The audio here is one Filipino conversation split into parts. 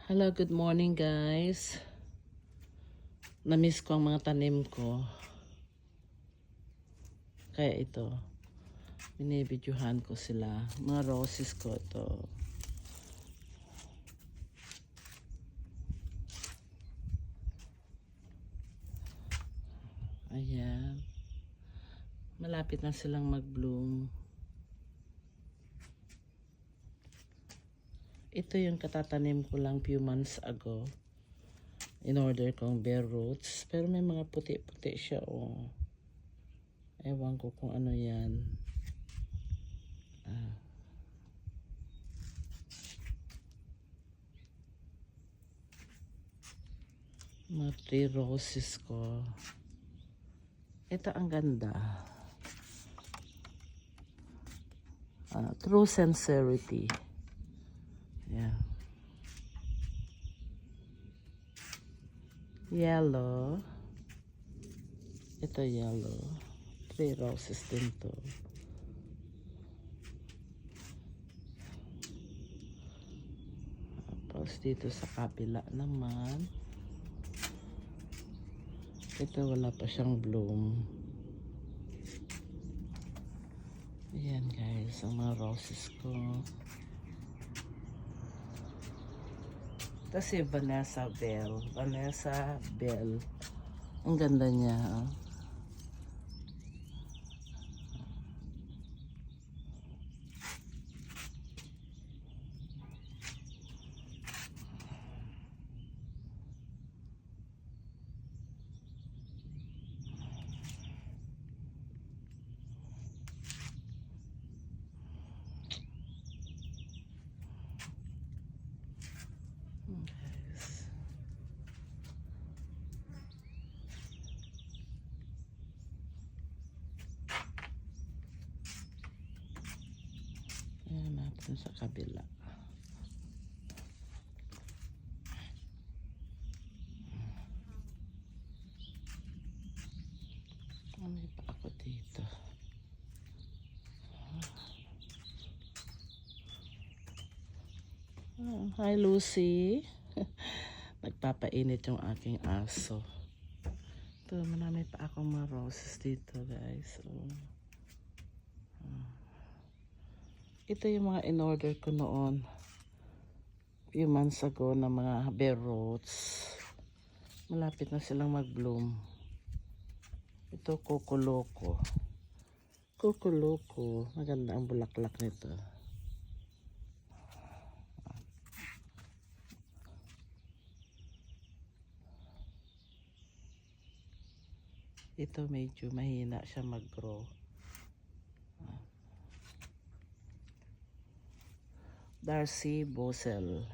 Hello, good morning guys. Namiss ko ang mga tanim ko. Kaya ito, binibidyohan ko sila. Mga roses ko ito. Ayan. Malapit na silang mag-bloom. Ito yung katatanim ko lang few months ago. In order kong bare roots. Pero may mga puti-puti siya, oh. Ewan ko kung ano yan. Mga 3 roses ko. Ito ang ganda. True sincerity. Yeah. Yellow. Ito yellow. 3 roses din to. Tapos dito sa kapila naman. Ito wala pa siyang bloom. Ayan guys, ang mga roses ko. Ito si Vanessa Bell. Vanessa Bell. Ang ganda niya. Oh. Ayan natin sa kabila. Ano pa ako dito? Hi Lucy. Nagpapainit yung aking aso. Ito, marami pa akong mga roses dito guys. Ito yung mga in-order ko noon. Few months ago na mga bare roots. Malapit na silang mag-bloom. Ito, Coco Loco. Coco Loco. Maganda ang bulaklak nito. Ito medyo mahina siya mag-grow. Darcy Bosel.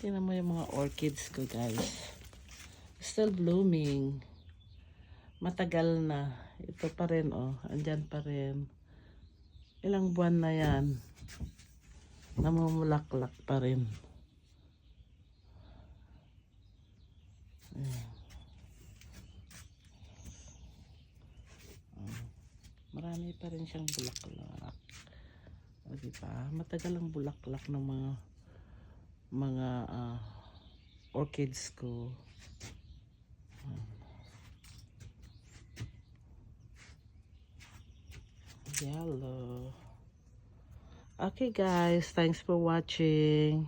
Tingnan mo yung mga orchids ko guys. Still blooming. Matagal na. Ito pa rin oh. Andyan pa rin. Ilang buwan na yan. Namumulaklak pa rin. Marami pa rin siyang bulaklak. O diba? Matagal ang bulaklak ng mga orchids ko. Yellow. Okay guys, thanks for watching.